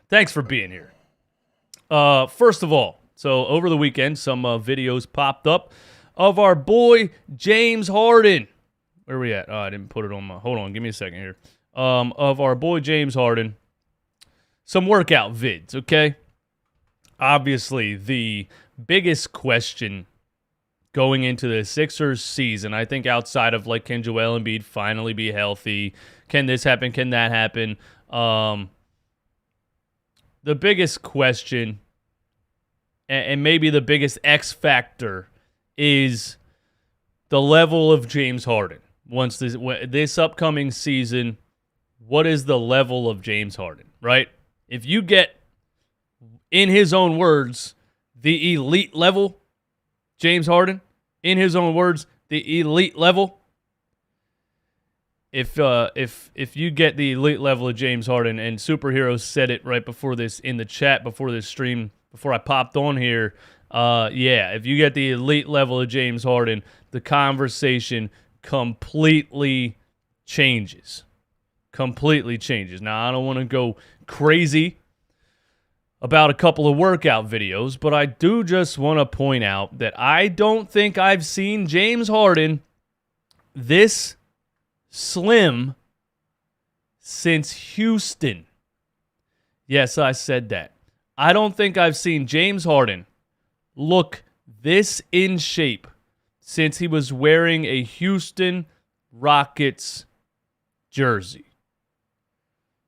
Thanks for being here. First of all, so over the weekend, some videos popped up of our boy James Harden. Where are we at? Oh, I didn't put it on my... Hold on, give me a second here. Of our boy James Harden. Some workout vids, okay? Obviously, the biggest question going into the Sixers season, I think outside of, like, can Joel Embiid finally be healthy? Can this happen? Can that happen? The biggest question, and maybe the biggest X factor, is the level of James Harden. Once this upcoming season, what is the level of James Harden, right? If you get, in his own words, the elite level, James Harden, in his own words, the elite level, if you get the elite level of James Harden, and Superhero said it right before this in the chat, before this stream, before I popped on here, if you get the elite level of James Harden, the conversation completely changes. Completely changes. Now, I don't want to go crazy about a couple of workout videos, but I do just want to point out that I don't think I've seen James Harden this slim since Houston. Yes, I said that. I don't think I've seen James Harden look this in shape since he was wearing a Houston Rockets jersey.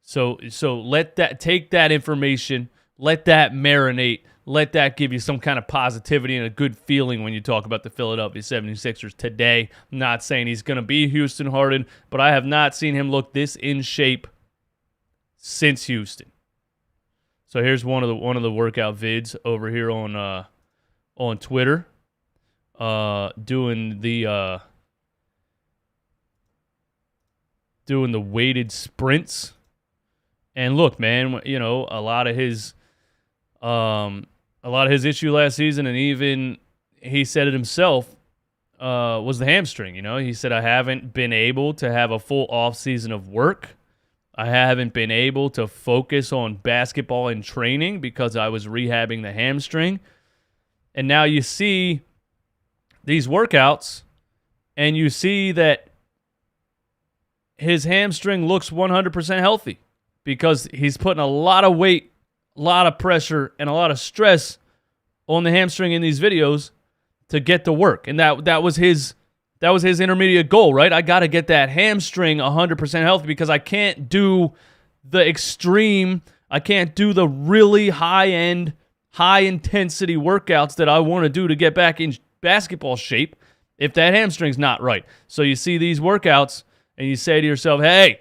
So take that information, let that marinate, let that give you some kind of positivity and a good feeling when you talk about the Philadelphia 76ers today. I'm not saying he's going to be Houston Harden, but I have not seen him look this in shape since Houston. So here's one of the workout vids over here on Twitter, doing the weighted sprints. And look, man, you know, a lot of his issue last season, and even he said it himself, was the hamstring. You know, he said, I haven't been able to have a full off season of work. I haven't been able to focus on basketball and training because I was rehabbing the hamstring. And now you see these workouts, and you see that his hamstring looks 100% healthy because he's putting a lot of weight, a lot of pressure, and a lot of stress on the hamstring in these videos to get to work. And that was his intermediate goal, right? I got to get that hamstring 100% healthy because I can't do the extreme, I can't do the really high-end, high-intensity workouts that I want to do to get back in basketball shape if that hamstring's not right. So you see these workouts, and you say to yourself, hey,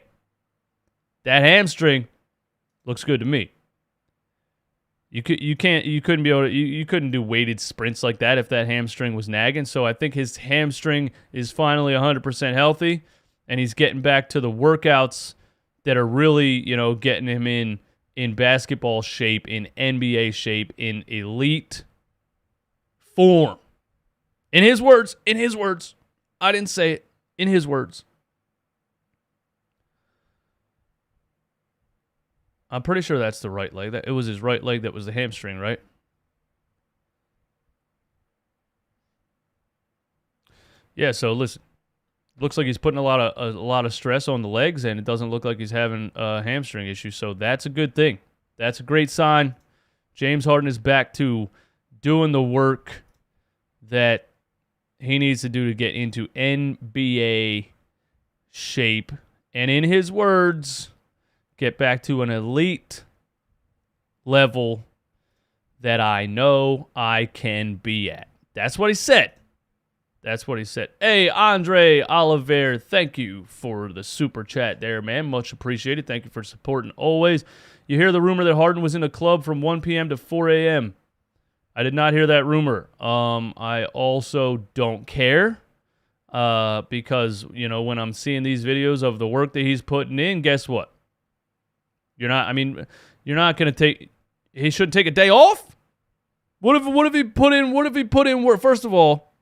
that hamstring looks good to me. You couldn't do weighted sprints like that if that hamstring was nagging. So I think his hamstring is finally 100% healthy, and he's getting back to the workouts that are really, you know, getting him in basketball shape, in NBA shape, in elite form. In his words, I didn't say it. In his words. I'm pretty sure that's the right leg. It was his right leg that was the hamstring, right? Yeah, so listen. Looks like he's putting a lot of stress on the legs, and it doesn't look like he's having a hamstring issue. So that's a good thing. That's a great sign. James Harden is back to doing the work that he needs to do to get into NBA shape. And in his words, get back to an elite level that I know I can be at. That's what he said. That's what he said. Hey, Andre Oliver, thank you for the super chat there, man. Much appreciated. Thank you for supporting always. You hear the rumor that Harden was in a club from 1 p.m. to 4 a.m. I did not hear that rumor. I also don't care because, you know, when I'm seeing these videos of the work that he's putting in, guess what? You're not going to take... He shouldn't take a day off? What if he put in work? First of all,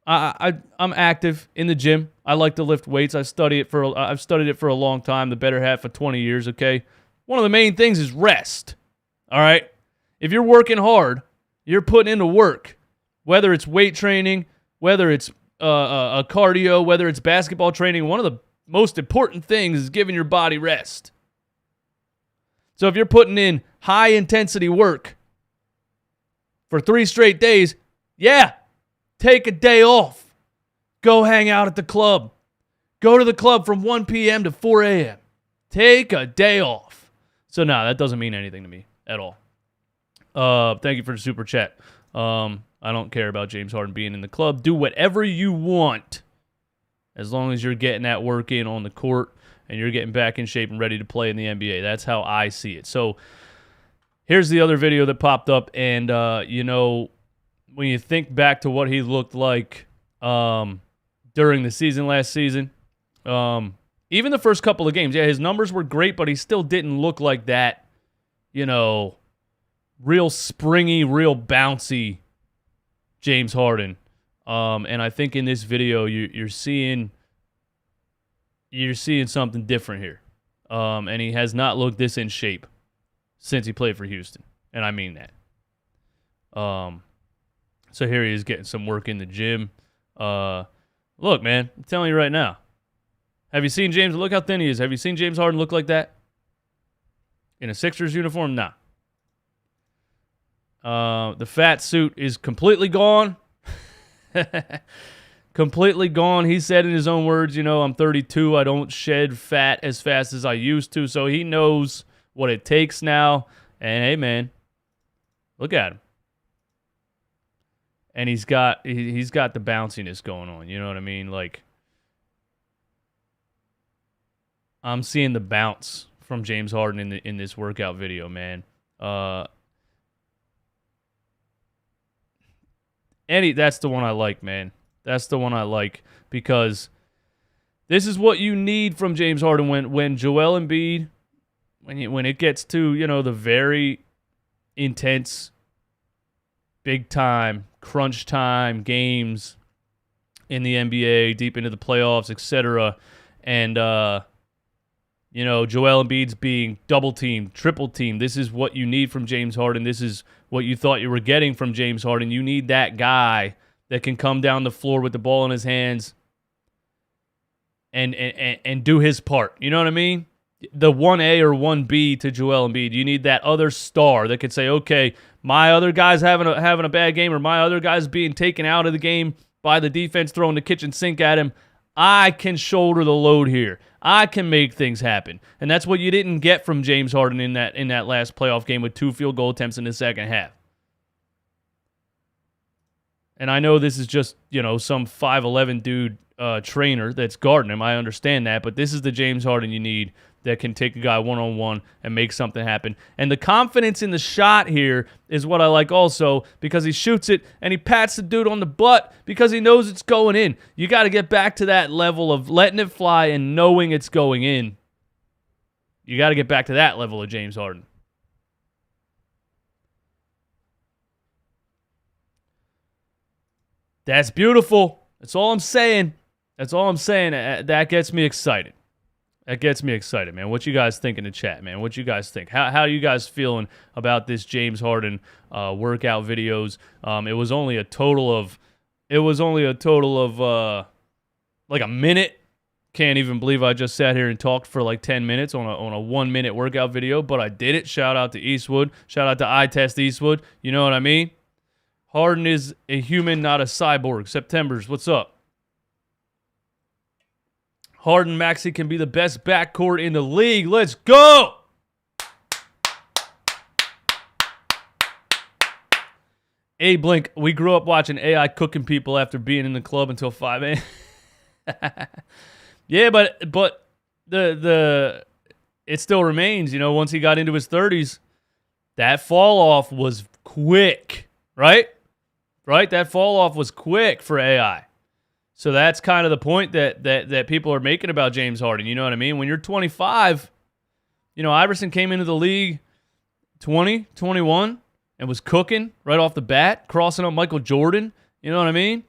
I'm active in the gym. I like to lift weights. I've studied it for a long time, the better half of 20 years, okay? one of the main things is rest. All right? If you're working hard, you're putting into work, whether it's weight training, whether it's a cardio, whether it's basketball training, one of the most important things is giving your body rest. So if you're putting in high-intensity work for 3 straight days, yeah, take a day off. Go hang out at the club. Go to the club from 1 p.m. to 4 a.m. Take a day off. So, no, that doesn't mean anything to me at all. Thank you for the super chat. I don't care about James Harden being in the club. Do whatever you want as long as you're getting that work in on the court and you're getting back in shape and ready to play in the NBA. That's how I see it. So here's the other video that popped up, and, when you think back to what he looked like during the season last season, even the first couple of games, yeah, his numbers were great, but he still didn't look like that, real springy, real bouncy James Harden. And I think in this video you're seeing something different here. And he has not looked this in shape since he played for Houston. And I mean that. So here he is getting some work in the gym. Look, man, I'm telling you right now. Have you seen James? Look how thin he is. Have you seen James Harden look like that? In a Sixers uniform? Nah. The fat suit is completely gone. Completely gone. He said in his own words, I'm 32. I don't shed fat as fast as I used to. So he knows what it takes now. And hey, man, look at him. And he's got the bounciness going on. You know what I mean? Like, I'm seeing the bounce from James Harden in this workout video, man. That's the one I like, man. That's the one I like, because this is what you need from James Harden when Joel Embiid, when it gets to, the very intense, big time, crunch time games in the NBA, deep into the playoffs, etc. And Joel Embiid's being double teamed, triple teamed. This is what you need from James Harden. This is what you thought you were getting from James Harden. You need that guy that can come down the floor with the ball in his hands and do his part. You know what I mean? The 1A or 1B to Joel Embiid. You need that other star that could say, okay, my other guy's having a bad game, or my other guy's being taken out of the game by the defense throwing the kitchen sink at him. I can shoulder the load here. I can make things happen. And that's what you didn't get from James Harden in that last playoff game with 2 field goal attempts in the second half. And I know this is just, some 5'11 dude trainer that's guarding him. I understand that. But this is the James Harden you need that can take a guy one-on-one and make something happen. And the confidence in the shot here is what I like also, because he shoots it and he pats the dude on the butt because he knows it's going in. You got to get back to that level of letting it fly and knowing it's going in. You got to get back to that level of James Harden. That's beautiful. That's all I'm saying. That gets me excited. That gets me excited, man. What you guys think in the chat, man? What you guys think? How you guys feeling about this James Harden workout videos? It was only a total of like a minute. Can't even believe I just sat here and talked for like 10 minutes on a 1-minute workout video, but I did it. Shout out to Eastwood. Shout out to I Test Eastwood. You know what I mean? Harden is a human, not a cyborg. Septembers, what's up? Harden Maxey can be the best backcourt in the league. Let's go! A Blink, we grew up watching AI cooking people after being in the club until 5 a.m. Yeah, but the it still remains, once he got into his 30s, that fall off was quick, right? Right? That fall off was quick for AI. So that's kind of the point that people are making about James Harden. You know what I mean? When you're 25, Iverson came into the league 20, 21, and was cooking right off the bat, crossing up Michael Jordan. You know what I mean?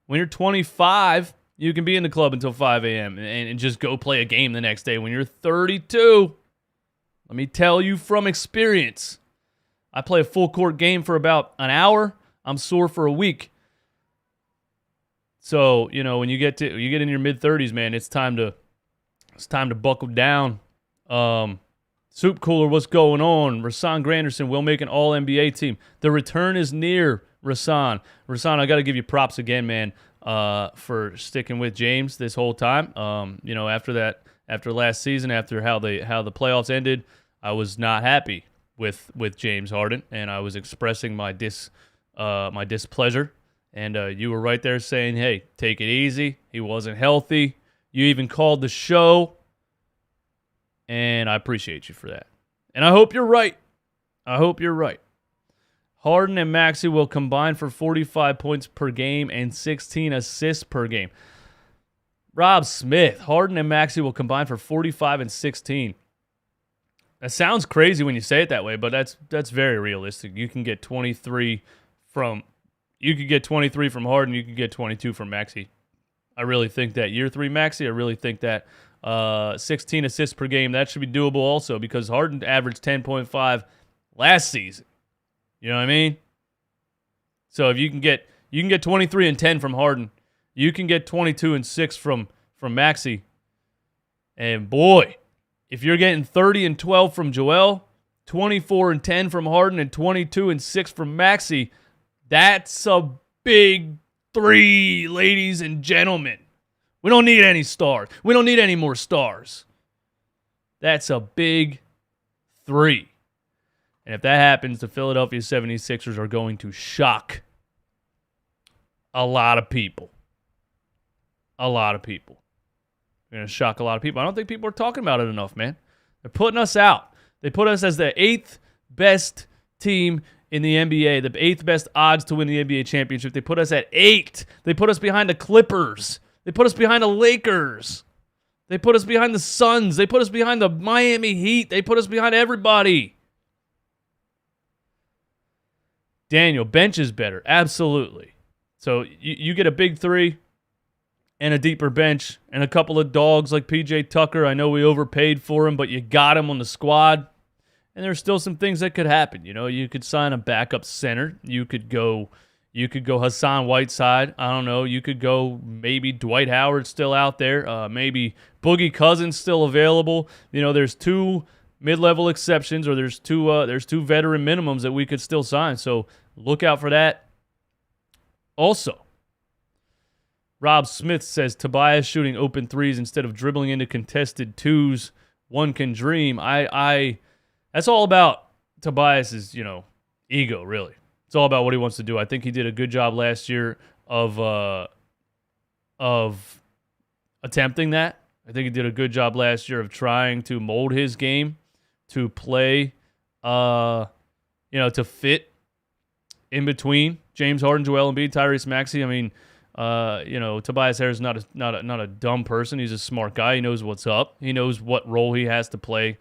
When you're 25, you can be in the club until 5 a.m. and just go play a game the next day. When you're 32, Let me tell you from experience. I play a full court game for about an hour. I'm sore for a week. So, when you get in your mid-30s, man, it's time to buckle down. Soup Cooler, what's going on? Rasan Granderson will make an All-NBA team. The return is near, Rasan. Rasan, I got to give you props again, man, for sticking with James this whole time. After last season, after how the playoffs ended, I was not happy with James Harden, and I was expressing my displeasure. And you were right there saying, hey, take it easy. He wasn't healthy. You even called the show. And I appreciate you for that. And I hope you're right. Harden and Maxey will combine for 45 points per game and 16 assists per game. Rob Smith, Harden and Maxey will combine for 45 and 16. That sounds crazy when you say it that way, but that's very realistic. You can get 23 from Harden, you could get 22 from Maxey. I really think that year 3 Maxey, I really think that 16 assists per game, that should be doable also, because Harden averaged 10.5 last season. You know what I mean? So if you can get 23 and 10 from Harden, you can get 22 and 6 from Maxey. And boy, if you're getting 30 and 12 from Joel, 24 and 10 from Harden, and 22 and 6 from Maxey, that's a big 3, ladies and gentlemen. We don't need any stars. We don't need any more stars. That's a big 3. And if that happens, the Philadelphia 76ers are going to shock a lot of people. They're going to shock a lot of people. I don't think people are talking about it enough, man. They're putting us out. They put us as the 8th best team in the NBA, the 8th best odds to win the NBA championship. They put us at 8. They put us behind the Clippers. They put us behind the Lakers. They put us behind the Suns. They put us behind the Miami Heat. They put us behind everybody. Daniel, bench is better. Absolutely. So you get a big 3 and a deeper bench and a couple of dogs like PJ Tucker. I know we overpaid for him, but you got him on the squad. And there's still some things that could happen. You could sign a backup center. You could go Hassan Whiteside. I don't know. You could go maybe Dwight Howard still out there. Maybe Boogie Cousins still available. There's 2 mid-level exceptions, or there's two veteran minimums that we could still sign. So look out for that. Also, Rob Smith says Tobias shooting open 3s instead of dribbling into contested 2s. One can dream. That's all about Tobias's, ego, really. It's all about what he wants to do. I think he did a good job last year of attempting that. I think he did a good job last year of trying to mold his game to play, to fit in between James Harden, Joel Embiid, Tyrese Maxey. I mean, Tobias Harris is not a dumb person. He's a smart guy. He knows what's up. He knows what role he has to play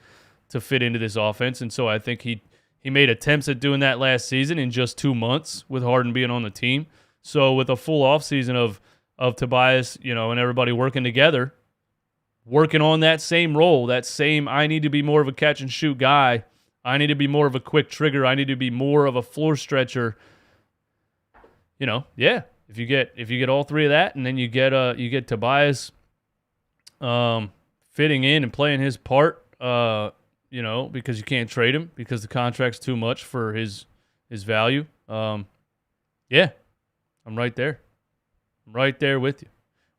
to fit into this offense. And so I think he made attempts at doing that last season in just 2 months with Harden being on the team. So with a full offseason of Tobias, and everybody working together, working on that same role, that same I need to be more of a catch and shoot guy. I need to be more of a quick trigger. I need to be more of a floor stretcher. If you get all 3 of that, and then you get Tobias fitting in and playing his part, because you can't trade him because the contract's too much for his value. I'm right there. I'm right there with you.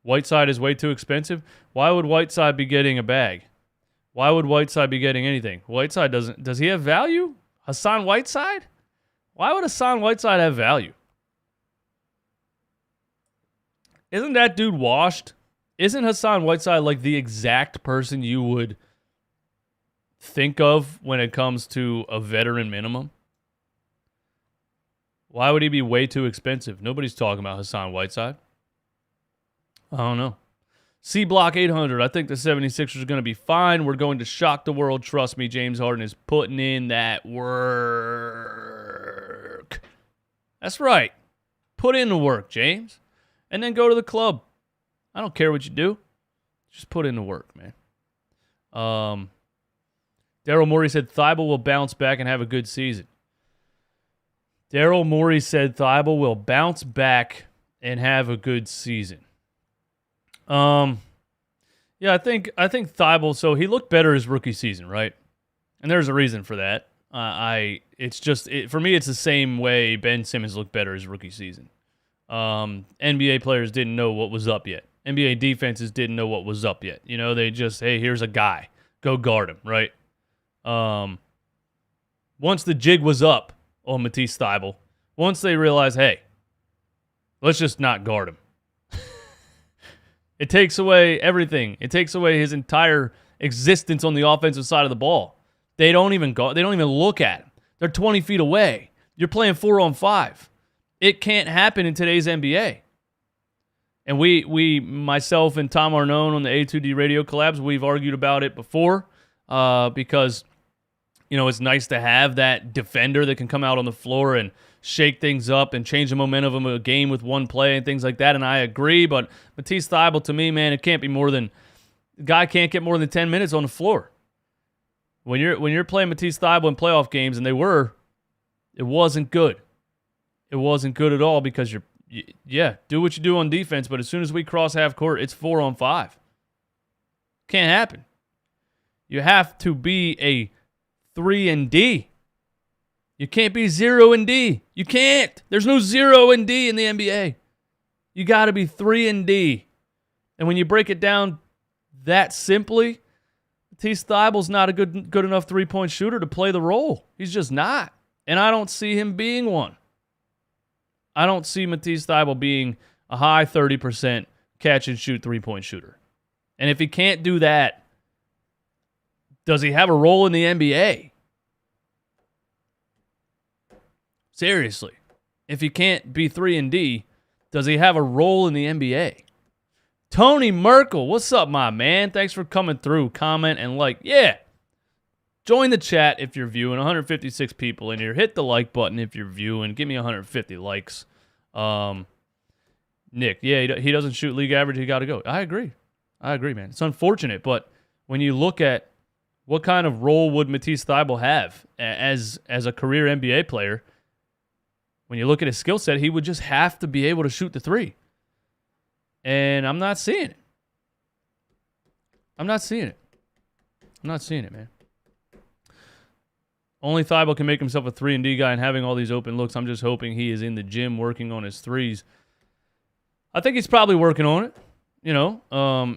Whiteside is way too expensive. Why would Whiteside be getting a bag? Why would Whiteside be getting anything? Does he have value? Hassan Whiteside? Why would Hassan Whiteside have value? Isn't that dude washed? Isn't Hassan Whiteside like the exact person you would think of when it comes to a veteran minimum? Why would he be way too expensive? Nobody's talking about Hassan Whiteside. I don't know. C Block 800. I think the 76ers are going to be fine. We're going to shock the world. Trust me, James Harden is putting in that work. That's right. Put in the work, James. And then go to the club. I don't care what you do. Just put in the work, man. Daryl Morey said Thybulle will bounce back and have a good season. Daryl Morey said Thybulle will bounce back and have a good season. Yeah, I think Thybulle. So he looked better his rookie season, right? And there's a reason for that. For me, it's the same way Ben Simmons looked better his rookie season. NBA players didn't know what was up yet. NBA defenses didn't know what was up yet. You know, they just, hey, here's a guy, go guard him, right? Once the jig was up on Matisse Thybulle, once they realized, hey, let's just not guard him. It takes away everything. It takes away his entire existence on the offensive side of the ball. They don't even look at him. They're 20 feet away. You're playing 4-on-5. It can't happen in today's NBA. And we myself and Tom Arnone on the A2D radio collabs, we've argued about it before because, you know, it's nice to have that defender that can come out on the floor and shake things up and change the momentum of a game with one play and things like that. And I agree, but Matisse Thybulle, to me, man, it can't be more than the guy can't get more than 10 minutes on the floor. When you're playing Matisse Thybulle in playoff games, and it wasn't good. It wasn't good at all because do what you do on defense, but as soon as we cross half court, it's 4-on-5. Can't happen. You have to be a 3-and-D. You can't be 0-and-D. You can't. There's no 0-and-D in the NBA. You got to be 3-and-D. And when you break it down that simply, Matisse Thybulle's not a good enough three-point shooter to play the role. He's just not. And I don't see him being one. I don't see Matisse Thybulle being a high 30% catch-and-shoot three-point shooter. And if he can't do that, does he have a role in the NBA? Seriously. If he can't be 3-and-D, does he have a role in the NBA? Tony Merkel, what's up, my man? Thanks for coming through. Comment and like. Yeah. Join the chat if you're viewing. 156 people in here. Hit the like button if you're viewing. Give me 150 likes. Nick, yeah, he doesn't shoot league average. He got to go. I agree, man. It's unfortunate, but when you look at what kind of role would Matisse Thybulle have as a career NBA player, when you look at his skill set, he would just have to be able to shoot the three. And I'm not seeing it. I'm not seeing it, man. Only Thybulle can make himself a 3-and-D guy, and having all these open looks, I'm just hoping he is in the gym working on his threes. I think he's probably working on it. You know, I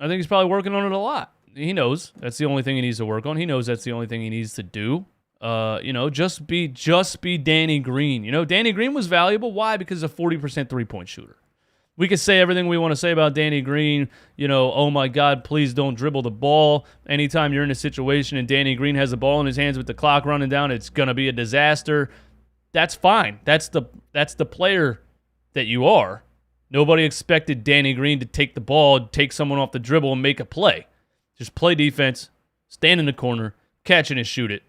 think he's probably working on it a lot. He knows that's the only thing he needs to work on. He knows that's the only thing he needs to do. You know, just be Danny Green. You know, Danny Green was valuable. Why? Because he's a 40% three-point shooter. We could say everything we want to say about Danny Green. You know, oh my God, please don't dribble the ball. Anytime you're in a situation and Danny Green has the ball in his hands with the clock running down, it's going to be a disaster. That's fine. That's the player that you are. Nobody expected Danny Green to take the ball, take someone off the dribble, and make a play. Just play defense, stand in the corner, catch it and shoot it.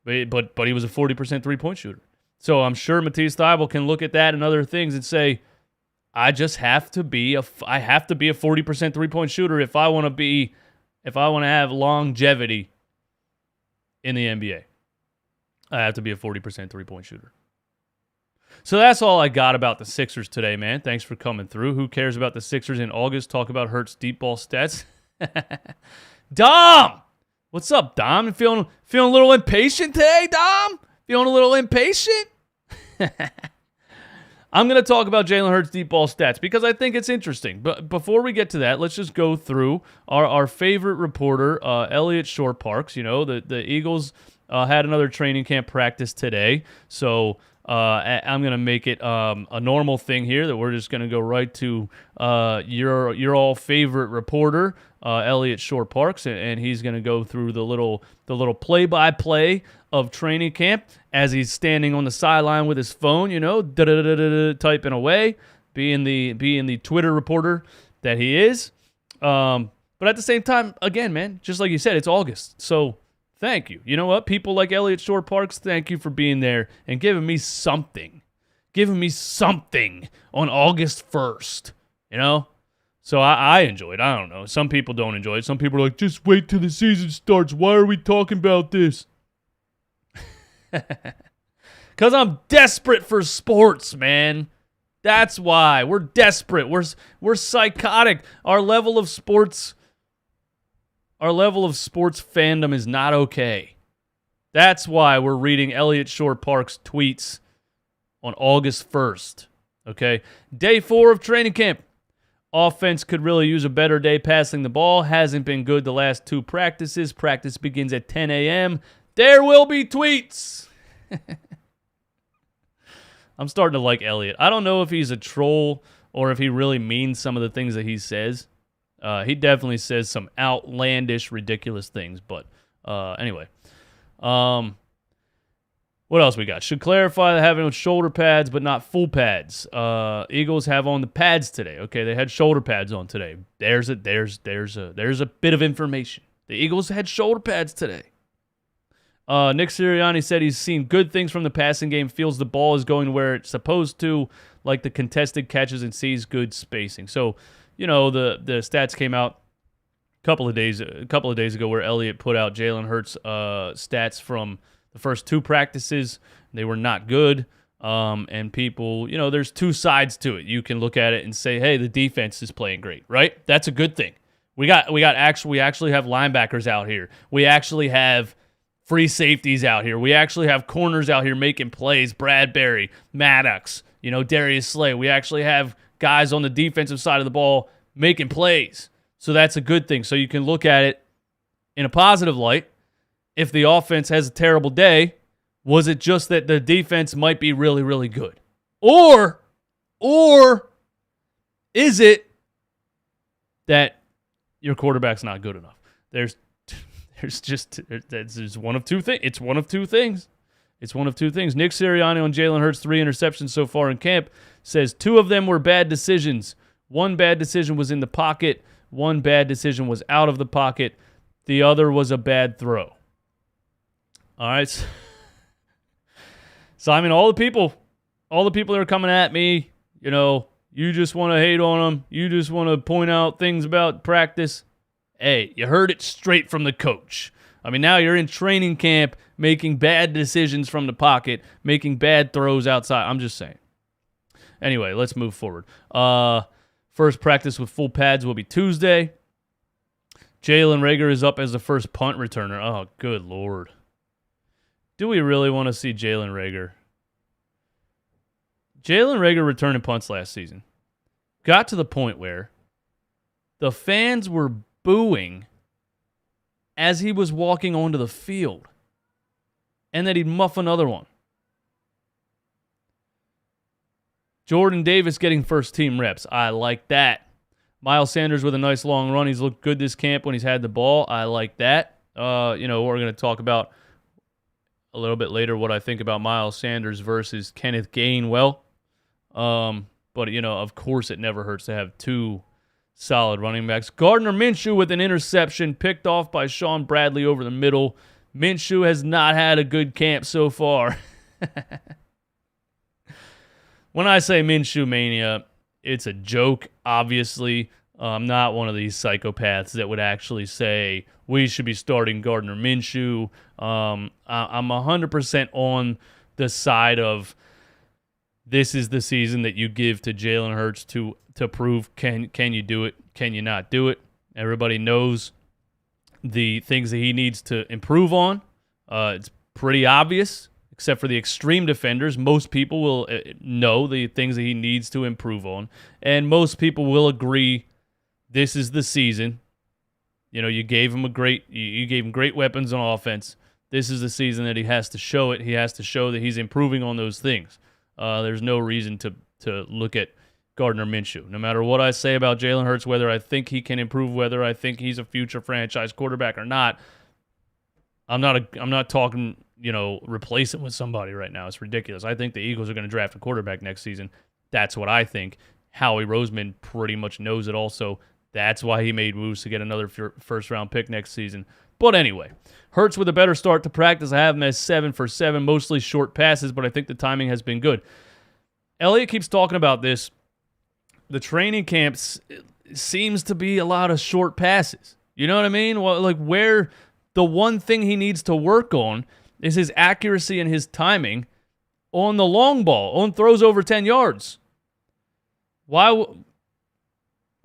But he was a 40% three-point shooter. So I'm sure Matisse Thybulle can look at that and other things and say, I have to be a 40% three-point shooter if I want to have longevity in the NBA. I have to be a 40% three-point shooter. So that's all I got about the Sixers today, man. Thanks for coming through. Who cares about the Sixers in August? Talk about Hurts deep ball stats. Dom! What's up, Dom? You feeling a little impatient today, Dom? Feeling a little impatient? I'm going to talk about Jalen Hurts' deep ball stats because I think it's interesting. But before we get to that, let's just go through our favorite reporter, Elliot Shore-Parks. You know, the Eagles had another training camp practice today. So I'm going to make it a normal thing here that we're just going to go right to your all favorite reporter, Elliot Shore-Parks, and he's going to go through the little play-by-play of training camp as he's standing on the sideline with his phone, you know, typing away, being the Twitter reporter that he is. But at the same time, again, man, just like you said, it's August. So thank you. You know what? People like Elliot Shore-Parks, thank you for being there and giving me something on August 1st, you know? So I enjoy it. I don't know. Some people don't enjoy it. Some people are like, just wait till the season starts. Why are we talking about this? Because I'm desperate for sports, man. That's why. We're desperate. We're psychotic. Our level of sports fandom is not okay. That's why we're reading Elliott Shore-Parks' tweets on August 1st. Okay? Day 4 of training camp. Offense could really use a better day passing the ball. Hasn't been good the last 2 practices. Practice begins at 10 a.m. There will be tweets. I'm starting to like Elliott. I don't know if he's a troll or if he really means some of the things that he says. He definitely says some outlandish, ridiculous things. But anyway. What else we got? Should clarify that having shoulder pads, but not full pads. Eagles have on the pads today. Okay, they had shoulder pads on today. There's a bit of information. The Eagles had shoulder pads today. Nick Sirianni said he's seen good things from the passing game, feels the ball is going where it's supposed to, like the contested catches, and sees good spacing. So, the stats came out a couple of days ago where Elliott put out Jalen Hurts stats from the first 2 practices. They were not good. And people, there's 2 sides to it. You can look at it and say, hey, the defense is playing great, right? That's a good thing. We actually have linebackers out here. We actually have free safeties out here. We actually have corners out here making plays. Bradbury, Maddox, Darius Slay. We actually have guys on the defensive side of the ball making plays. So that's a good thing. So you can look at it in a positive light. If the offense has a terrible day, was it just that the defense might be really, really good? Or is it that your quarterback's not good enough? There's one of 2 things. It's one of 2 things. Nick Sirianni on Jalen Hurts' 3 interceptions so far in camp says 2 of them were bad decisions. 1 bad decision was in the pocket. 1 bad decision was out of the pocket. The other was a bad throw. All right. So, I mean, all the people that are coming at me, you just want to hate on them. You just want to point out things about practice. Hey, you heard it straight from the coach. I mean, now you're in training camp making bad decisions from the pocket, making bad throws outside. I'm just saying. Anyway, let's move forward. First practice with full pads will be Tuesday. Jalen Reagor is up as the first punt returner. Oh, good Lord. Do we really want to see Jalen Reagor? Jalen Reagor returning punts last season got to the point where the fans were booing as he was walking onto the field, and that he'd muff another one. Jordan Davis getting first-team reps. I like that. Miles Sanders with a nice long run. He's looked good this camp when he's had the ball. I like that. We're going to talk about a little bit later what I think about Miles Sanders versus Kenneth Gainwell. But, of course it never hurts to have 2 solid running backs. Gardner Minshew with an interception picked off by Sean Bradley over the middle. Minshew has not had a good camp so far. When I say Minshew mania, it's a joke, obviously. I'm not one of these psychopaths that would actually say we should be starting Gardner Minshew. I'm 100% on the side of this is the season that you give to Jalen Hurts to prove can you do it, can you not do it. Everybody knows the things that he needs to improve on. It's pretty obvious, except for the extreme defenders. Most people will know the things that he needs to improve on, and most people will agree this is the season. You gave him you gave him great weapons on offense. This is the season that he has to show it. He has to show that he's improving on those things. There's no reason to look at Gardner Minshew. No matter what I say about Jalen Hurts, whether I think he can improve, whether I think he's a future franchise quarterback or not, I'm not talking, replace him with somebody right now. It's ridiculous. I think the Eagles are going to draft a quarterback next season. That's what I think. Howie Roseman pretty much knows it also. That's why he made moves to get another first-round pick next season. But anyway, Hurts with a better start to practice. I have him as 7 for 7, mostly short passes, but I think the timing has been good. Elliott keeps talking about this. The training camps, seems to be a lot of short passes. You know what I mean? Well, like where the one thing he needs to work on is his accuracy and his timing on the long ball, on throws over 10 yards. Why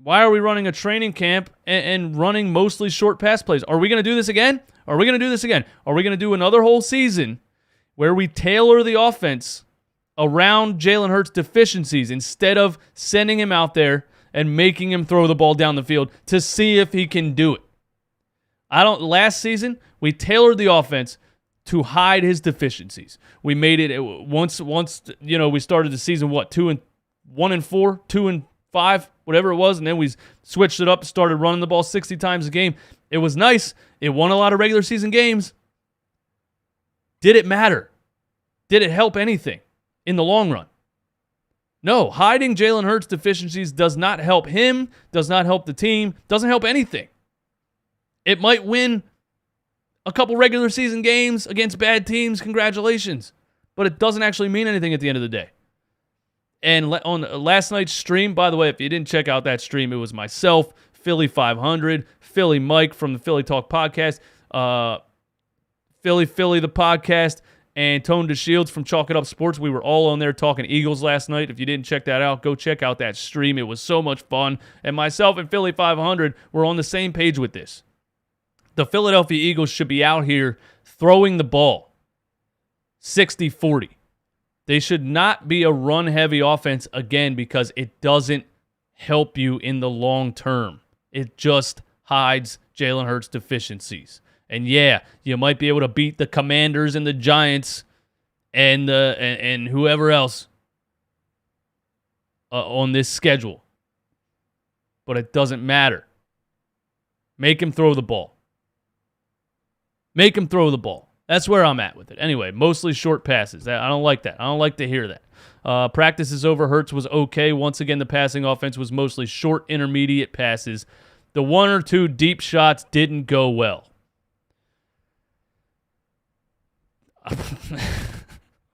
are we running a training camp and running mostly short pass plays? Are we going to do this again? Are we going to do another whole season where we tailor the offense around Jalen Hurts' deficiencies instead of sending him out there and making him throw the ball down the field to see if he can do it? Last season, we tailored the offense to hide his deficiencies. We made it once we started the season 1-4, 2-5, whatever it was, and then we switched it up and started running the ball 60 times a game. It was nice. It won a lot of regular season games. Did it matter? Did it help anything in the long run? No, hiding Jalen Hurts' deficiencies does not help him, does not help the team, doesn't help anything. It might win a couple regular season games against bad teams, congratulations, but it doesn't actually mean anything at the end of the day. And on last night's stream, by the way, if you didn't check out that stream, it was myself, Philly 500, Philly Mike from the Philly Talk podcast, Philly the podcast, and Tone DeShields from Chalk It Up Sports. We were all on there talking Eagles last night. If you didn't check that out, go check out that stream. It was so much fun. And myself and Philly 500 were on the same page with this. The Philadelphia Eagles should be out here throwing the ball 60-40. They should not be a run-heavy offense again because it doesn't help you in the long term. It just hides Jalen Hurts' deficiencies. And yeah, you might be able to beat the Commanders and the Giants and whoever else on this schedule. But it doesn't matter. Make him throw the ball. Make him throw the ball. That's where I'm at with it. Anyway, mostly short passes. I don't like that. I don't like to hear that. Practices over Hurts was okay. Once again, the passing offense was mostly short, intermediate passes. The one or two deep shots didn't go well.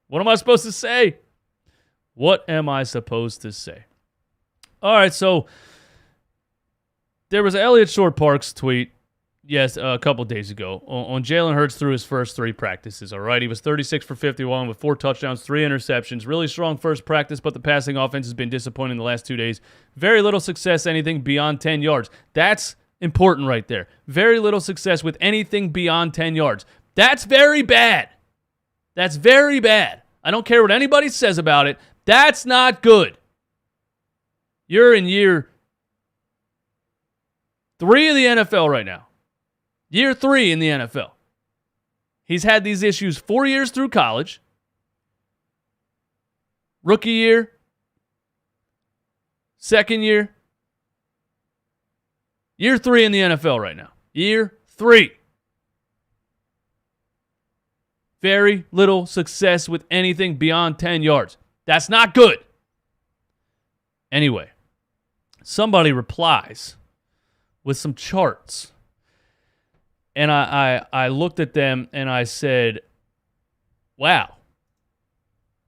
What am I supposed to say? What am I supposed to say? All right, so there was Elliot Short-Parks tweet, yes, a couple days ago, on Jalen Hurts through his first three practices. All right, he was 36 for 51 with 4 touchdowns, 3 interceptions. Really strong first practice, but the passing offense has been disappointing the last 2 days. Very little success, anything beyond 10 yards. That's important right there. Very little success with anything beyond 10 yards. That's very bad. That's very bad. I don't care what anybody says about it. That's not good. You're in year 3 of the NFL right now. Year 3 in the NFL. He's had these issues 4 years through college. Rookie year. Second year. Year 3 in the NFL right now. Year 3. Very little success with anything beyond 10 yards. That's not good. Anyway, somebody replies with some charts. And I looked at them and I said, wow,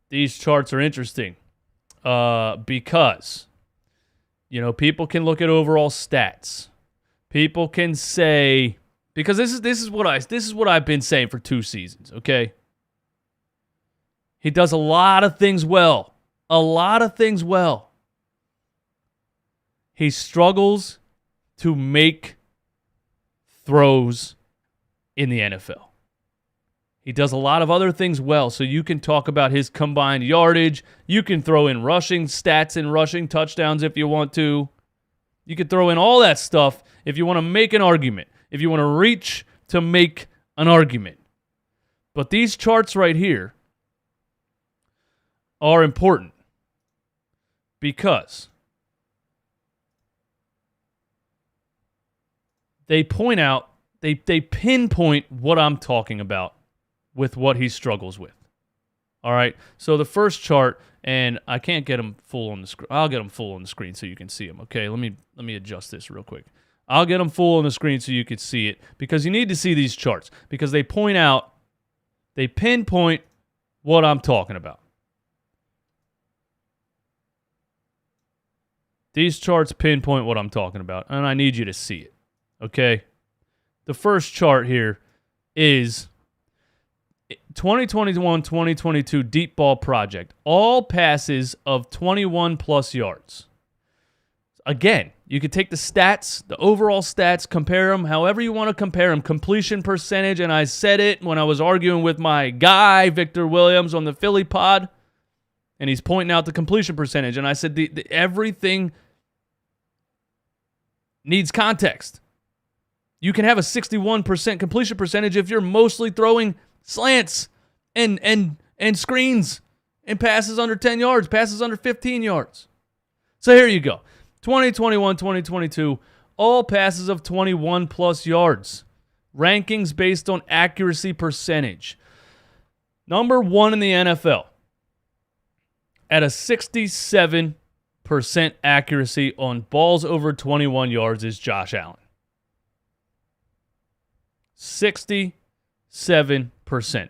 these charts are interesting. Because, people can look at overall stats. People can say, because this is what I've been saying for 2 seasons, okay? He does a lot of things well. A lot of things well. He struggles to make throws in the NFL. He does a lot of other things well, so you can talk about his combined yardage. You can throw in rushing stats and rushing touchdowns if you want to. You can throw in all that stuff if you want to make an argument, if you want to reach to make an argument. But these charts right here are important because they point out, they pinpoint what I'm talking about with what he struggles with. All right, so the first chart, and I can't get them full on the screen. I'll get them full on the screen so you can see them. Okay, let me adjust this real quick. I'll get them full on the screen so you can see it because you need to see these charts because they point out, they pinpoint what I'm talking about. These charts pinpoint what I'm talking about, and I need you to see it. Okay? The first chart here is 2021-2022 deep ball project. All passes of 21 plus yards. Again, you could take the stats, the overall stats, compare them however you want to compare them. Completion percentage, and I said it when I was arguing with my guy, Victor Williams, on the Philly pod, and he's pointing out the completion percentage, and I said everything needs context. You can have a 61% completion percentage if you're mostly throwing slants and screens and passes under 10 yards, passes under 15 yards. So here you go. 2021-2022, all passes of 21 plus yards. Rankings based on accuracy percentage. Number 1 in the NFL at a 67% accuracy on balls over 21 yards is Josh Allen. 67%.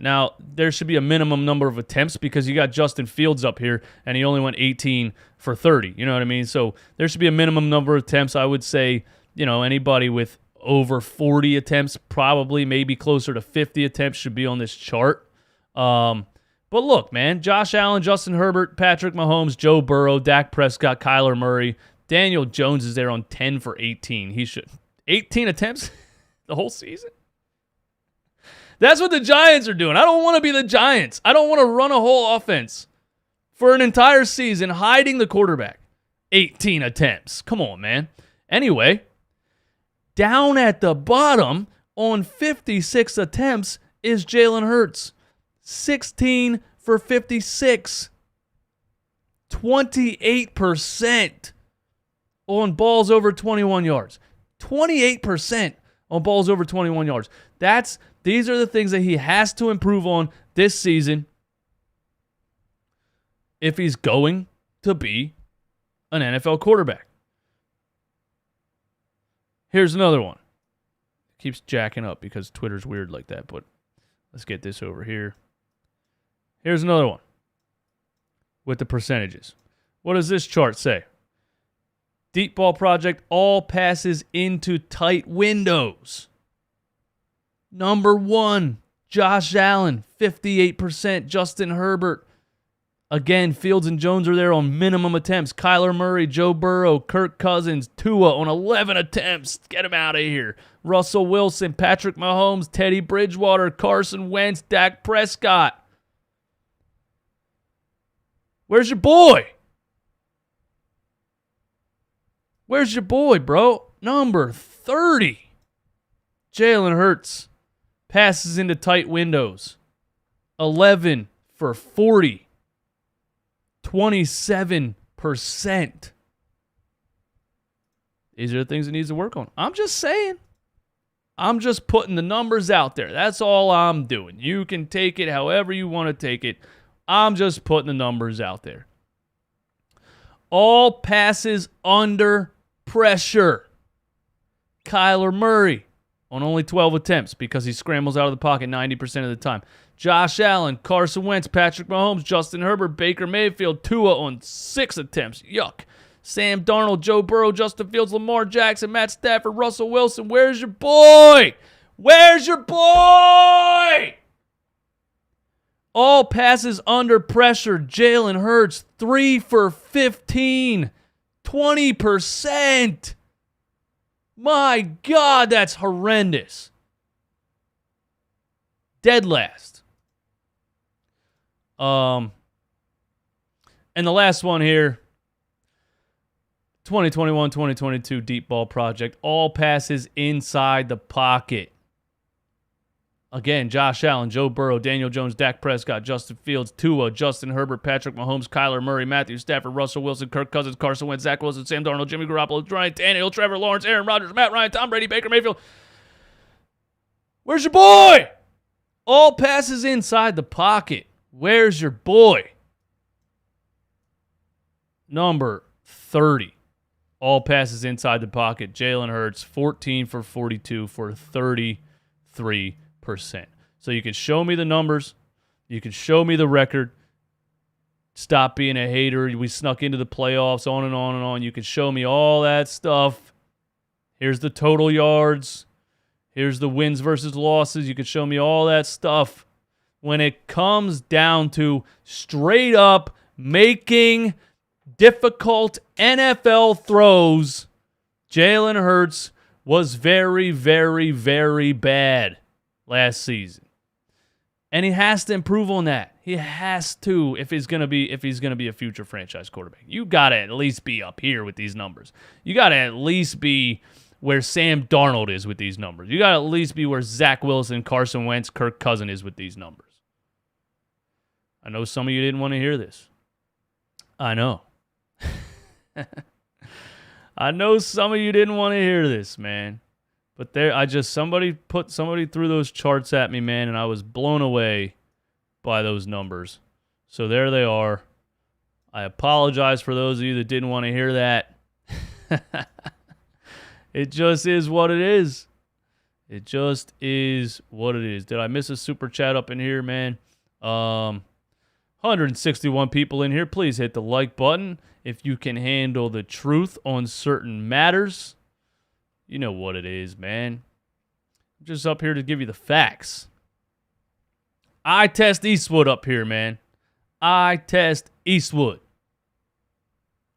Now, there should be a minimum number of attempts because you got Justin Fields up here and he only went 18 for 30. You know what I mean? So there should be a minimum number of attempts. I would say, anybody with over 40 attempts, probably maybe closer to 50 attempts should be on this chart. But look, man, Josh Allen, Justin Herbert, Patrick Mahomes, Joe Burrow, Dak Prescott, Kyler Murray, Daniel Jones is there on 10 for 18. He should 18 attempts the whole season? That's what the Giants are doing. I don't want to be the Giants. I don't want to run a whole offense for an entire season hiding the quarterback. 18 attempts. Come on, man. Anyway, down at the bottom on 56 attempts is Jalen Hurts. 16 for 56. 28% on balls over 21 yards. 28% on balls over 21 yards. These are the things that he has to improve on this season if he's going to be an NFL quarterback. Here's another one. It keeps jacking up because Twitter's weird like that, but let's get this over here. Here's another one with the percentages. What does this chart say? Deep ball project, all passes into tight windows. Number 1, Josh Allen, 58%. Justin Herbert. Again, Fields and Jones are there on minimum attempts. Kyler Murray, Joe Burrow, Kirk Cousins, Tua on 11 attempts. Get him out of here. Russell Wilson, Patrick Mahomes, Teddy Bridgewater, Carson Wentz, Dak Prescott. Where's your boy? Where's your boy, bro? Number 30. Jalen Hurts. Passes into tight windows. 11 for 40. 27%. These are the things it needs to work on. I'm just saying. I'm just putting the numbers out there. That's all I'm doing. You can take it however you want to take it. I'm just putting the numbers out there. All passes under pressure. Kyler Murray on only 12 attempts because he scrambles out of the pocket 90% of the time. Josh Allen, Carson Wentz, Patrick Mahomes, Justin Herbert, Baker Mayfield, Tua on 6 attempts. Yuck. Sam Darnold, Joe Burrow, Justin Fields, Lamar Jackson, Matt Stafford, Russell Wilson. Where's your boy? Where's your boy? All passes under pressure. Jalen Hurts, 3 for 15. 20%. My God, that's horrendous. Dead last. And the last one here, 2021-2022 deep ball project. All passes inside the pocket. Again, Josh Allen, Joe Burrow, Daniel Jones, Dak Prescott, Justin Fields, Tua, Justin Herbert, Patrick Mahomes, Kyler Murray, Matthew Stafford, Russell Wilson, Kirk Cousins, Carson Wentz, Zach Wilson, Sam Darnold, Jimmy Garoppolo, Ryan Tannehill, Trevor Lawrence, Aaron Rodgers, Matt Ryan, Tom Brady, Baker Mayfield. Where's your boy? All passes inside the pocket. Where's your boy? Number 30. All passes inside the pocket. Jalen Hurts, 14 for 42 for 33%. So you can show me the numbers. You can show me the record. Stop being a hater. We snuck into the playoffs, on and on and on. You can show me all that stuff. Here's the total yards. Here's the wins versus losses. You can show me all that stuff. When it comes down to straight up making difficult NFL throws, Jalen Hurts was very, very, very bad last season. And he has to improve on that. He has to if he's gonna be a future franchise quarterback. You gotta at least be up here with these numbers. You gotta at least be where Sam Darnold is with these numbers. You gotta at least be where Zach Wilson, Carson Wentz, Kirk Cousins is with these numbers. I know some of you didn't want to hear this. I know. I know some of you didn't want to hear this, man. But somebody threw those charts at me, man, and I was blown away by those numbers. So there they are. I apologize for those of you that didn't want to hear that. It just is what it is. It just is what it is. Did I miss a super chat up in here, man? 161 people in here. Please hit the like button if you can handle the truth on certain matters. You know what it is, man. I'm just up here to give you the facts. I test Eastwood up here, man. I test Eastwood.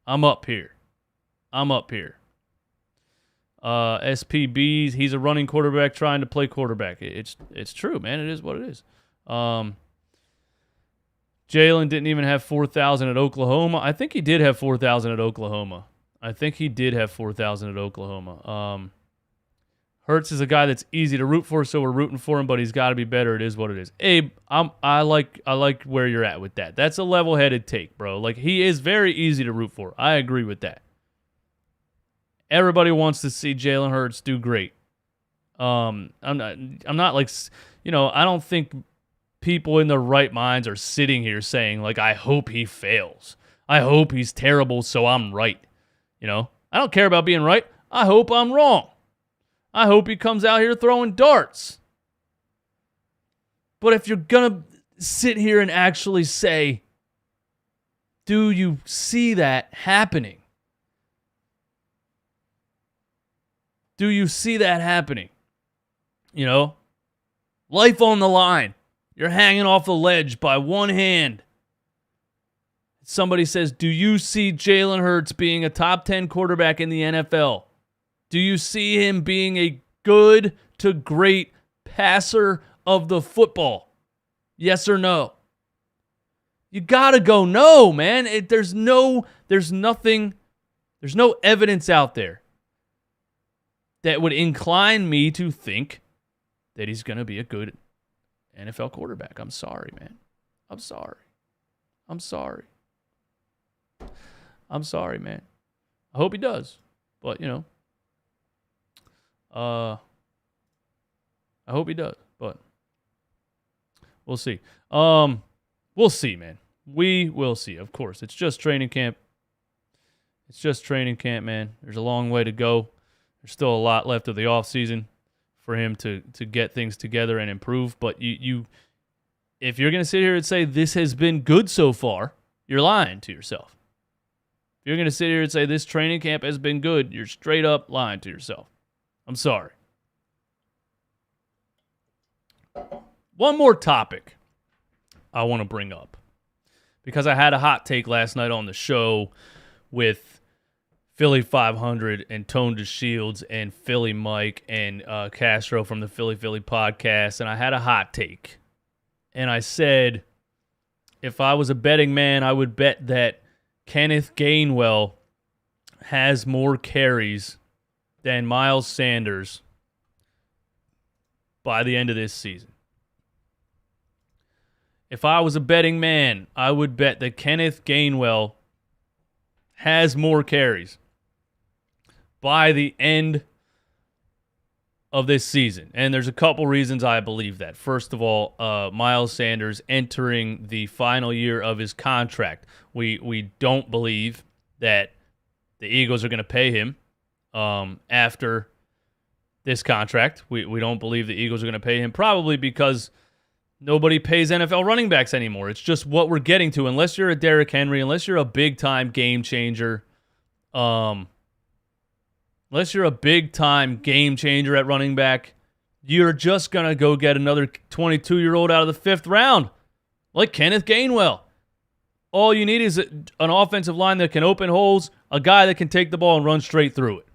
I'm up here. SPBs, he's a running quarterback trying to play quarterback. It's true, man. It is what it is. Jalen didn't even have 4,000 at Oklahoma. I think he did have 4,000 at Oklahoma. Hurts is a guy that's easy to root for, so we're rooting for him, but he's got to be better. It is what it is. Abe, I like where you're at with that. That's a level-headed take, bro. Like, he is very easy to root for. I agree with that. Everybody wants to see Jalen Hurts do great. I'm not like, you know, I don't think people in their right minds are sitting here saying, like, I hope he fails. I hope he's terrible, so I'm right. You know, I don't care about being right. I hope I'm wrong. I hope he comes out here throwing darts. But if you're going to sit here and actually say, do you see that happening? Do you see that happening? You know, life on the line. You're hanging off the ledge by one hand. Somebody says, do you see Jalen Hurts being a top 10 quarterback in the NFL? Do you see him being a good to great passer of the football? Yes or no? You gotta go no, man. There's no evidence out there that would incline me to think that he's gonna be a good NFL quarterback. I'm sorry, man. I'm sorry, man. I hope he does. But, you know, I hope he does, but we'll see. We'll see, man. We will see. Of course, it's just training camp. Man. There's a long way to go. There's still a lot left of the offseason for him to get things together and improve. But you if you're going to sit here and say this has been good so far, you're lying to yourself. If you're going to sit here and say this training camp has been good, you're straight up lying to yourself. I'm sorry. One more topic I want to bring up, because I had a hot take last night on the show with Philly 500 and Tone DeShields and Philly Mike and Castro from the Philly podcast, and I had a hot take. And I said, if I was a betting man, I would bet that Kenneth Gainwell has more carries than Miles Sanders by the end of this season. If I was a betting man, I would bet that Kenneth Gainwell has more carries by the end of this season. And there's a couple reasons I believe that. First of all, Miles Sanders entering the final year of his contract. We don't believe that the Eagles are going to pay him after this contract. We don't believe the Eagles are going to pay him, probably because Nobody pays NFL running backs anymore. It's just what we're getting to. Unless you're a Derrick Henry, unless you're a big-time game changer, at running back, you're just going to go get another 22-year-old out of the fifth round, like Kenneth Gainwell. All you need is an offensive line that can open holes, a guy that can take the ball and run straight through it.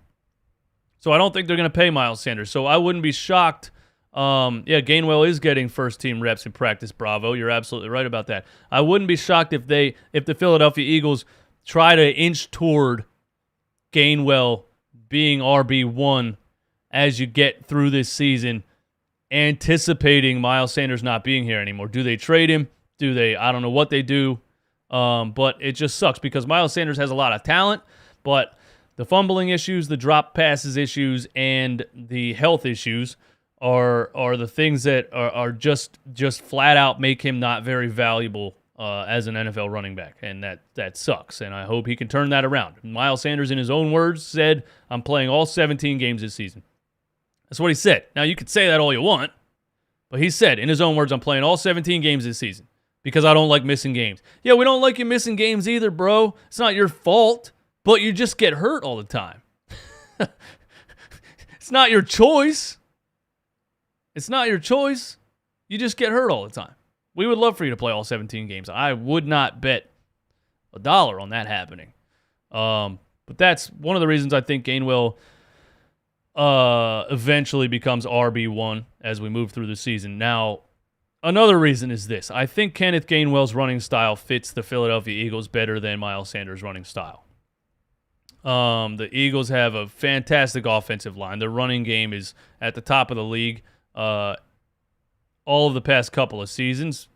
So I don't think they're going to pay Miles Sanders. So I wouldn't be shocked. Gainwell is getting first-team reps in practice. Bravo, you're absolutely right about that. I wouldn't be shocked if the Philadelphia Eagles try to inch toward Gainwell being RB1 as you get through this season, anticipating Miles Sanders not being here anymore. Do they trade him? Do they? I don't know what they do. But it just sucks because Miles Sanders has a lot of talent, but the fumbling issues, the drop passes issues, and the health issues are the things that are just flat out make him not very valuable as an NFL running back, and that sucks, and I hope he can turn that around. Miles Sanders, in his own words, said, "I'm playing all 17 games this season." That's what he said. Now, you could say that all you want, but he said, in his own words, "I'm playing all 17 games this season because I don't like missing games." Yeah, we don't like you missing games either, bro. It's not your fault, but you just get hurt all the time. It's not your choice. It's not your choice. You just get hurt all the time. We would love for you to play all 17 games. I would not bet $1 on that happening. But that's one of the reasons I think Gainwell eventually becomes RB1 as we move through the season. Now, another reason is this. I think Kenneth Gainwell's running style fits the Philadelphia Eagles better than Miles Sanders' running style. The Eagles have a fantastic offensive line. Their running game is at the top of the league. All of the past couple of seasons.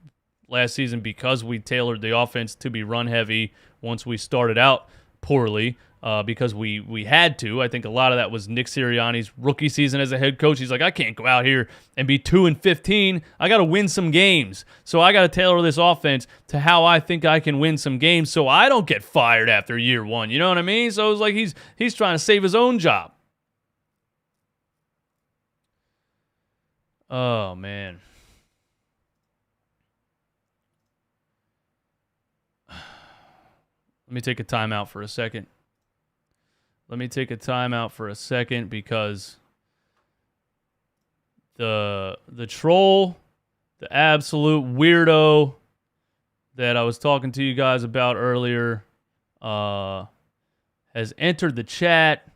Last season, because we tailored the offense to be run heavy once we started out poorly, because we had to. I think a lot of that was Nick Sirianni's rookie season as a head coach. He's like, I can't go out here and be 2-15. I got to win some games. So I got to tailor this offense to how I think I can win some games so I don't get fired after year one. You know what I mean? So it's like he's trying to save his own job. Oh, man. Let me take a timeout for a second. Because the troll, the absolute weirdo that I was talking to you guys about earlier, has entered the chat.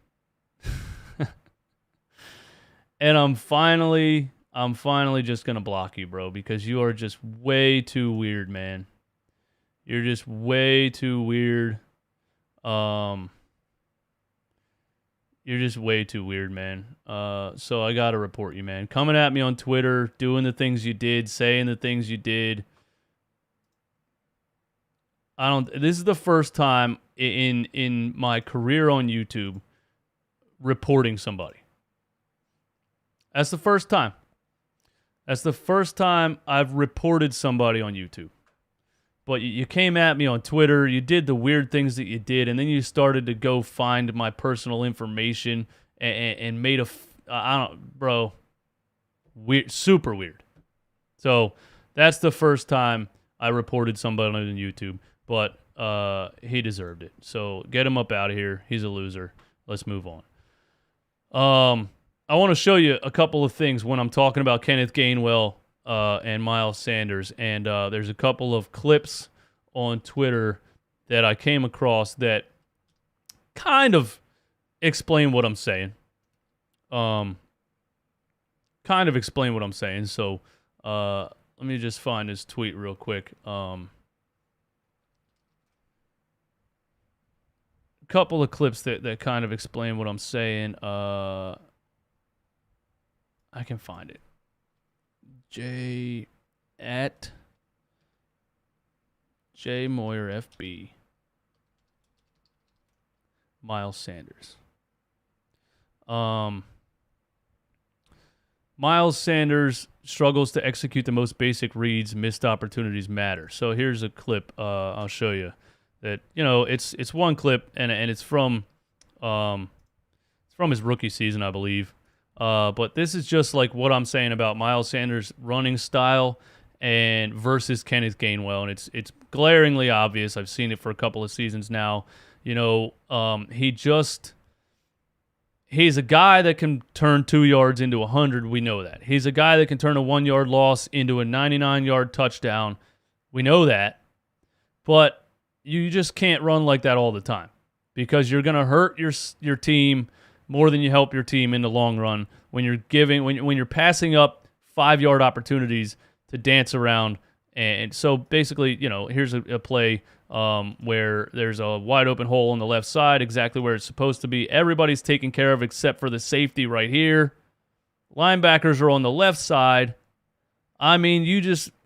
And I'm finally just going to block you, bro, because you are just way too weird, man. You're just way too weird. You're just way too weird, man. So I got to report you, man. Coming at me on Twitter, doing the things you did, saying the things you did. This is the first time in my career on YouTube reporting somebody. That's the first time. That's the first time I've reported somebody on YouTube. But you came at me on Twitter, you did the weird things that you did, and then you started to go find my personal information and made weird, super weird. So that's the first time I reported somebody on YouTube, but he deserved it. So get him up out of here. He's a loser. Let's move on. I want to show you a couple of things when I'm talking about Kenneth Gainwell and Miles Sanders, and there's a couple of clips on Twitter that I came across that kind of explain what I'm saying. So let me just find this tweet real quick. Couple of clips that kind of explain what I'm saying. I can find it. J Moyer FB. Miles Sanders. Miles Sanders struggles to execute the most basic reads. Missed opportunities matter. So here's a clip. I'll show you that. You know, it's one clip and it's from his rookie season, I believe. But this is just like what I'm saying about Miles Sanders' running style and versus Kenneth Gainwell, and it's glaringly obvious. I've seen it for a couple of seasons now. He's a guy that can turn 2 yards into 100. We know that. He's a guy that can turn a 1 yard loss into a 99-yard touchdown. We know that. But you just can't run like that all the time because you're going to hurt your team more than you help your team in the long run when you're passing up 5-yard opportunities to dance around. And so basically, here's a play where there's a wide open hole on the left side, exactly where it's supposed to be. Everybody's taken care of except for the safety right here. Linebackers are on the left side. I mean,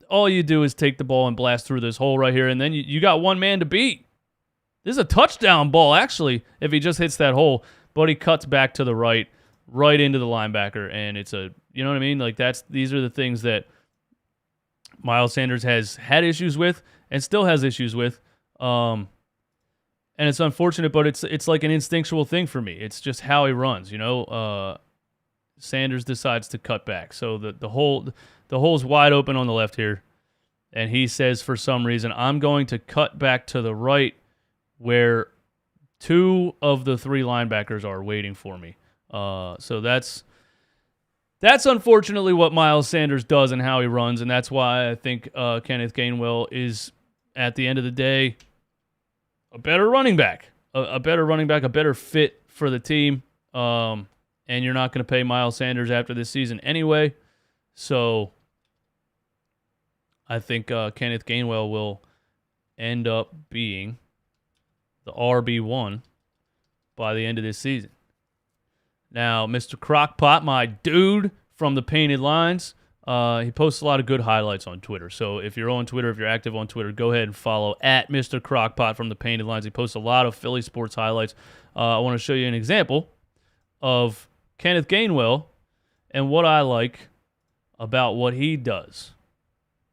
all you do is take the ball and blast through this hole right here, and then you got one man to beat. This is a touchdown ball, actually, if he just hits that hole. But he cuts back to the right into the linebacker, and it's you know what I mean? Like these are the things that Miles Sanders has had issues with and still has issues with. And it's unfortunate, but it's like an instinctual thing for me. It's just how he runs, Sanders decides to cut back. So the hole's wide open on the left here, and he says for some reason, I'm going to cut back to the right where 2 of the 3 linebackers are waiting for me. So that's unfortunately what Miles Sanders does and how he runs, and that's why I think Kenneth Gainwell is, at the end of the day, a better running back, a better fit for the team. And you're not going to pay Miles Sanders after this season anyway. So I think Kenneth Gainwell will end up being the RB1 by the end of this season. Now, Mr. Crockpot, my dude from the Painted Lines, he posts a lot of good highlights on Twitter. So if you're on Twitter, if you're active on Twitter, go ahead and follow at Mr. Crockpot from the Painted Lines. He posts a lot of Philly sports highlights. I want to show you an example of Kenneth Gainwell and what I like about what he does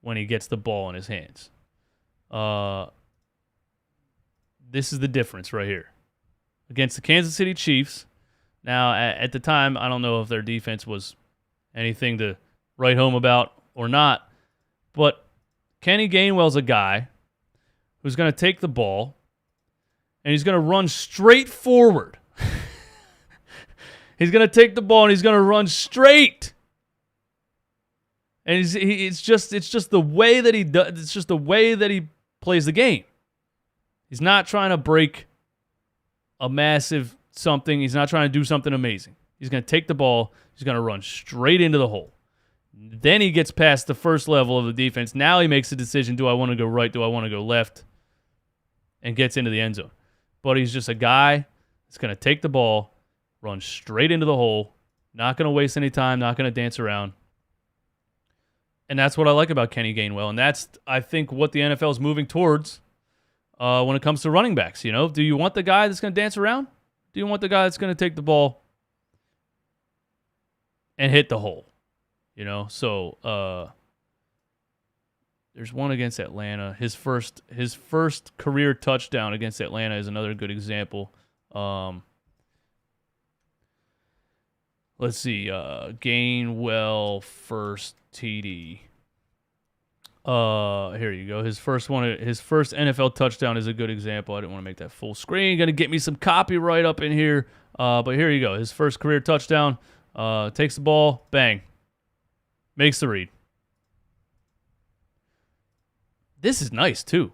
when he gets the ball in his hands. This is the difference right here. Against the Kansas City Chiefs. Now, at the time, I don't know if their defense was anything to write home about or not, but Kenny Gainwell's a guy who's going to take the ball and he's going to run straight forward. He's going to take the ball and he's going to run straight. And it's just the way that he does. It's just the way that he plays the game. He's not trying to break a massive something. He's not trying to do something amazing. He's going to take the ball. He's going to run straight into the hole. Then he gets past the first level of the defense. Now he makes a decision. Do I want to go right? Do I want to go left? And gets into the end zone. But he's just a guy that's going to take the ball, run straight into the hole, not going to waste any time, not going to dance around. And that's what I like about Kenny Gainwell. And that's, I think, what the NFL is moving towards when it comes to running backs. Do you want the guy that's going to dance around? Do you want the guy that's going to take the ball and hit the hole? So there's one against Atlanta. His first career touchdown against Atlanta is another good example. Let's see. Gainwell first TD. Here you go. His first NFL touchdown is a good example. I didn't want to make that full screen. Going to get me some copyright up in here. But here you go. His first career touchdown. Takes the ball. Bang. Makes the read. This is nice, too.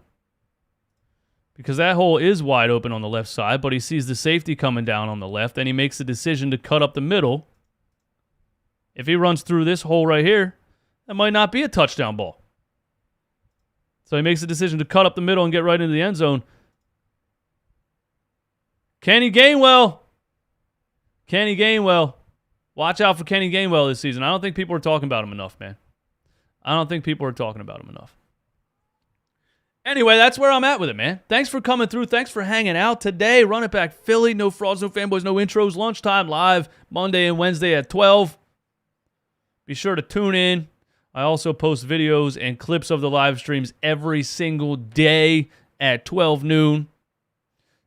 Because that hole is wide open on the left side, but he sees the safety coming down on the left, and he makes the decision to cut up the middle. If he runs through this hole right here, that might not be a touchdown ball. So he makes the decision to cut up the middle and get right into the end zone. Kenny Gainwell. Watch out for Kenny Gainwell this season. I don't think people are talking about him enough, man. Anyway, that's where I'm at with it, man. Thanks for coming through. Thanks for hanging out today. Run It Back Philly. No frauds, no fanboys, no intros. Lunchtime live Monday and Wednesday at 12. Be sure to tune in. I also post videos and clips of the live streams every single day at 12 noon.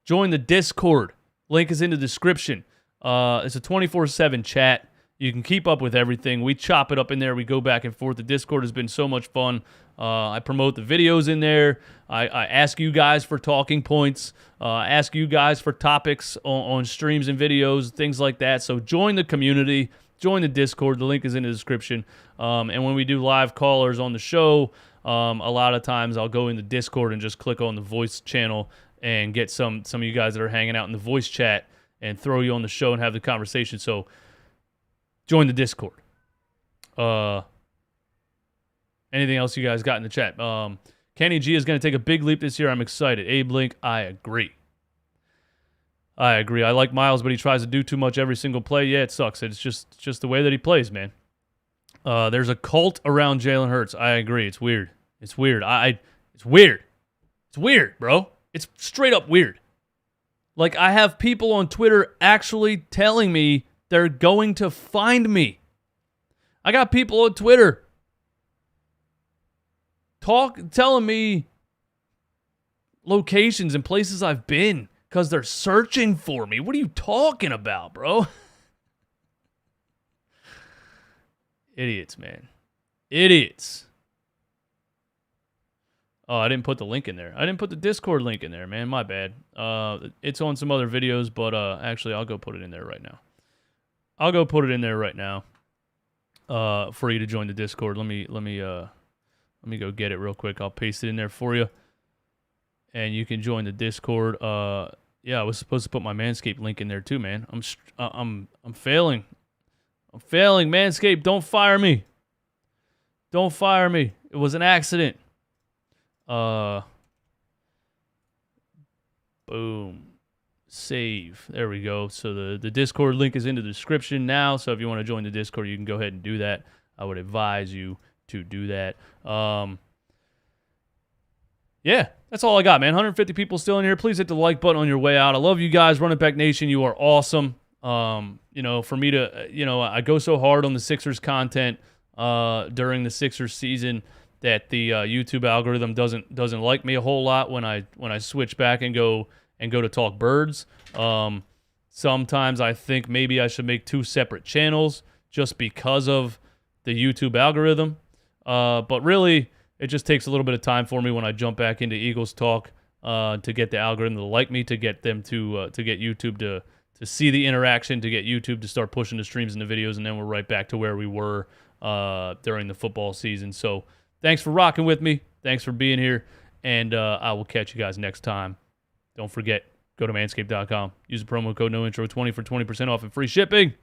Join the Discord. Link is in the description. It's a 24/7 chat. You can keep up with everything. We chop it up in there. We go back and forth. The Discord has been so much fun. I promote the videos in there. I ask you guys for talking points. I ask you guys for topics on streams and videos, things like that. So join the community. Join the Discord. The link is in the description. And when we do live callers on the show, a lot of times I'll go in the Discord and just click on the voice channel and get some of you guys that are hanging out in the voice chat and throw you on the show and have the conversation. So join the Discord. Anything else you guys got in the chat? Kenny G is going to take a big leap this year. I'm excited. Abe Link, I agree. I like Miles, but he tries to do too much every single play. Yeah, it sucks. It's just the way that he plays, man. There's a cult around Jalen Hurts. I agree. It's weird. It's weird. It's weird. It's weird, bro. It's straight up weird. Like, I have people on Twitter actually telling me they're going to find me. I got people on Twitter telling me locations and places I've been because they're searching for me. What are you talking about, bro? Idiots, man. Idiots. Oh, I didn't put the link in there. I didn't put the Discord link in there, man. My bad. It's on some other videos, but actually, I'll go put it in there right now. I'll go put it in there right now for you to join the Discord. Let me go get it real quick. I'll paste it in there for you, and you can join the Discord. Yeah, I was supposed to put my Manscaped link in there too, man. I'm failing. I'm failing. Manscaped, don't fire me. Don't fire me. It was an accident. Boom. Save. There we go. So the Discord link is in the description now. So if you want to join the Discord, you can go ahead and do that. I would advise you to do that. Yeah, that's all I got, man. 150 people still in here. Please hit the like button on your way out. I love you guys. Running Back Nation, you are awesome. For me to, I go so hard on the Sixers content during the Sixers season that the YouTube algorithm doesn't like me a whole lot when I switch back and go to talk birds. Sometimes I think maybe I should make 2 separate channels just because of the YouTube algorithm. But really, it just takes a little bit of time for me when I jump back into Eagles talk to get the algorithm to like me, to get them to get YouTube to see the interaction, to get YouTube to start pushing the streams and the videos, and then we're right back to where we were during the football season. So thanks for rocking with me. Thanks for being here, and I will catch you guys next time. Don't forget, go to manscaped.com. Use the promo code NOINTRO20 for 20% off and free shipping.